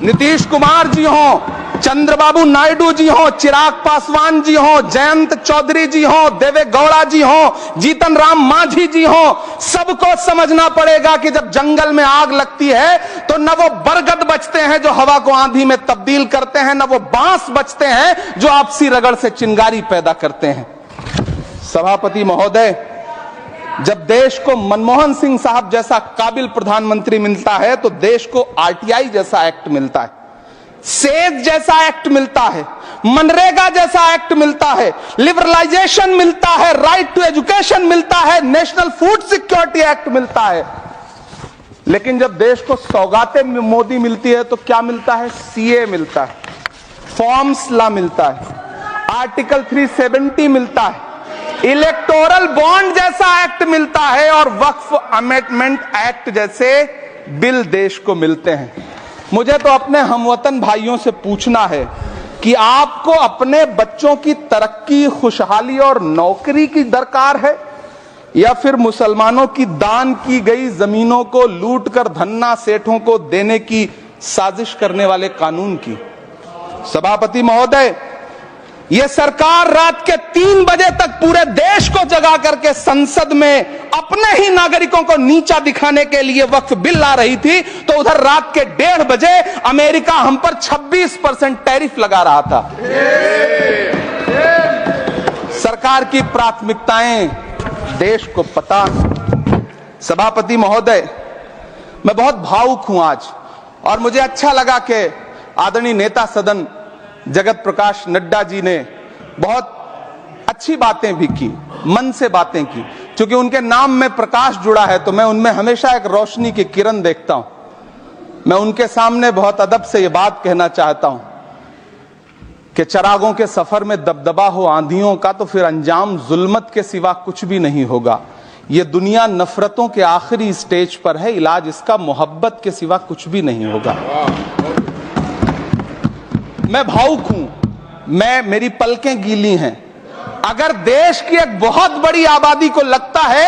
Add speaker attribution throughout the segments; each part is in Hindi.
Speaker 1: नीतीश कुमार जी हो, चंद्रबाबू नायडू जी हो, चिराग पासवान जी हो, जयंत चौधरी जी हो, देवे गौड़ा जी हो, जीतन राम मांझी जी हो, सबको समझना पड़ेगा कि जब जंगल में आग लगती है तो न वो बरगद बचते हैं जो हवा को आंधी में तब्दील करते हैं, न वो बांस बचते हैं जो आपसी रगड़ से चिंगारी पैदा करते हैं। सभापति महोदय, जब देश को मनमोहन सिंह साहब जैसा काबिल प्रधानमंत्री मिलता है तो देश को आरटीआई जैसा एक्ट मिलता है, सेज जैसा एक्ट मिलता है, मनरेगा जैसा एक्ट मिलता है, लिबरलाइजेशन मिलता है, राइट टू एजुकेशन मिलता है, नेशनल फूड सिक्योरिटी एक्ट मिलता है। लेकिन जब देश को सौगातें मोदी मिलती है तो क्या मिलता है? सीए मिलता है, फॉर्म्स लॉ मिलता है, आर्टिकल 370 मिलता है, इलेक्टोरल बॉन्ड जैसा एक्ट मिलता है और वक्फ अमेंडमेंट एक्ट जैसे बिल देश को मिलते हैं। मुझे तो अपने हमवतन भाइयों से पूछना है कि आपको अपने बच्चों की तरक्की, खुशहाली और नौकरी की दरकार है या फिर मुसलमानों की दान की गई जमीनों को लूट कर धन्ना सेठों को देने की साजिश करने वाले कानून की? सभापति महोदय, यह सरकार रात के 3 बजे तक पूरे देश को जगा करके संसद में अपने ही नागरिकों को नीचा दिखाने के लिए वक्फ बिल ला रही थी, तो उधर रात के 1:30 बजे अमेरिका हम पर 26% टैरिफ लगा रहा था। सरकार की प्राथमिकताएं देश को पता। सभापति महोदय, मैं बहुत भावुक हूं आज, और मुझे अच्छा लगा कि आदरणीय नेता सदन जगत प्रकाश नड्डा जी ने बहुत अच्छी बातें भी की, मन से बातें की। क्योंकि उनके नाम में प्रकाश जुड़ा है तो मैं उनमें हमेशा एक रोशनी की किरण देखता हूं। मैं उनके सामने बहुत अदब से यह बात कहना चाहता हूं कि चिरागों के सफर में दबदबा हो आंधियों का तो फिर अंजाम जुल्मत के सिवा कुछ भी नहीं होगा। यह दुनिया नफरतों के आखिरी स्टेज पर है, इलाज इसका मोहब्बत के सिवा कुछ भी नहीं होगा। मैं भावुक हूं, मेरी पलकें गीली हैं। अगर देश की एक बहुत बड़ी आबादी को लगता है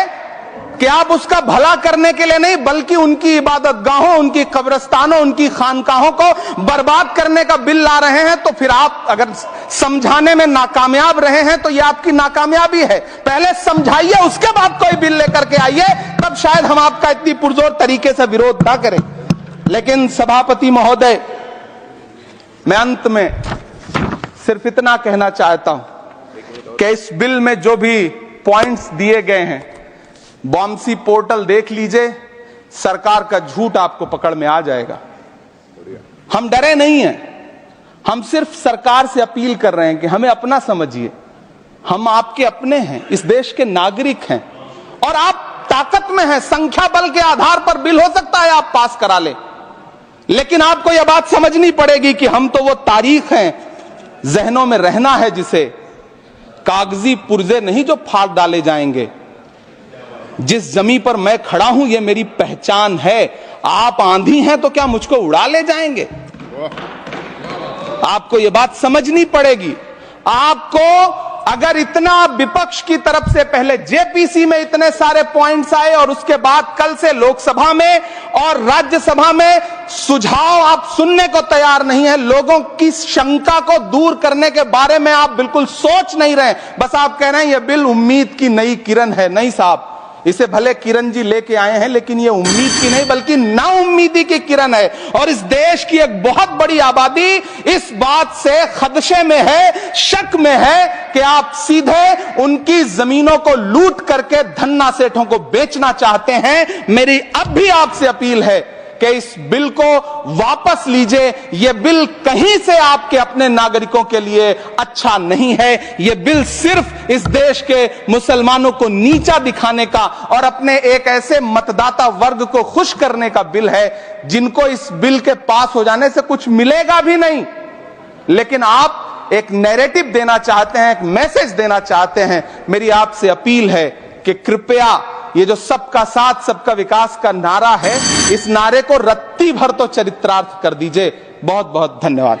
Speaker 1: कि आप उसका भला करने के लिए नहीं बल्कि उनकी इबादतगाहों, उनकी कब्रिस्तानों, उनकी खानकाहों को बर्बाद करने का बिल ला रहे हैं, तो फिर आप अगर समझाने में नाकामयाब रहे हैं तो यह आपकी नाकामयाबी है। पहले समझाइए, उसके बाद कोई बिल लेकर के आइए, तब शायद हम आपका इतनी पुरजोर तरीके से विरोध ना करें। लेकिन सभापति महोदय, मैं अंत में सिर्फ इतना कहना चाहता हूं कि इस बिल में जो भी पॉइंट्स दिए गए हैं, बॉम्सी पोर्टल देख लीजिए, सरकार का झूठ आपको पकड़ में आ जाएगा। हम डरे नहीं हैं, हम सिर्फ सरकार से अपील कर रहे हैं कि हमें अपना समझिए। हम आपके अपने हैं, इस देश के नागरिक हैं और आप ताकत में हैं। संख्या बल के आधार पर बिल हो सकता है आप पास करा ले, लेकिन आपको यह बात समझनी पड़ेगी कि हम तो वो तारीख हैं, जहनों में रहना है जिसे, कागजी पुर्जे नहीं जो फाड़ डाले जाएंगे। जिस जमीन पर मैं खड़ा हूं ये मेरी पहचान है। आप आंधी हैं तो क्या मुझको उड़ा ले जाएंगे? आपको यह बात समझनी पड़ेगी। आपको अगर इतना विपक्ष की तरफ से पहले जेपीसी में इतने सारे पॉइंट्स आए और उसके बाद कल से लोकसभा में और राज्यसभा में सुझाव आप सुनने को तैयार नहीं है, लोगों की शंका को दूर करने के बारे में आप बिल्कुल सोच नहीं रहे, बस आप कह रहे हैं यह बिल उम्मीद की नई किरण है। नहीं साहब, इसे भले किरण जी लेके आए हैं लेकिन ये उम्मीद की नहीं बल्कि नाउम्मीदी की किरण है। और इस देश की एक बहुत बड़ी आबादी इस बात से खदशे में है, शक में है कि आप सीधे उनकी जमीनों को लूट करके धन्ना सेठों को बेचना चाहते हैं। मेरी अब भी आपसे अपील है कि इस बिल को वापस लीजिए। यह बिल कहीं से आपके अपने नागरिकों के लिए अच्छा नहीं है। यह बिल सिर्फ इस देश के मुसलमानों को नीचा दिखाने का और अपने एक ऐसे मतदाता वर्ग को खुश करने का बिल है जिनको इस बिल के पास हो जाने से कुछ मिलेगा भी नहीं, लेकिन आप एक नैरेटिव देना चाहते हैं, एक मैसेज देना चाहते हैं। मेरी आपसे अपील है कि कृपया ये जो सबका साथ सबका विकास का नारा है, इस नारे को रत्ती भर तो चरित्रार्थ कर दीजिए। बहुत बहुत धन्यवाद।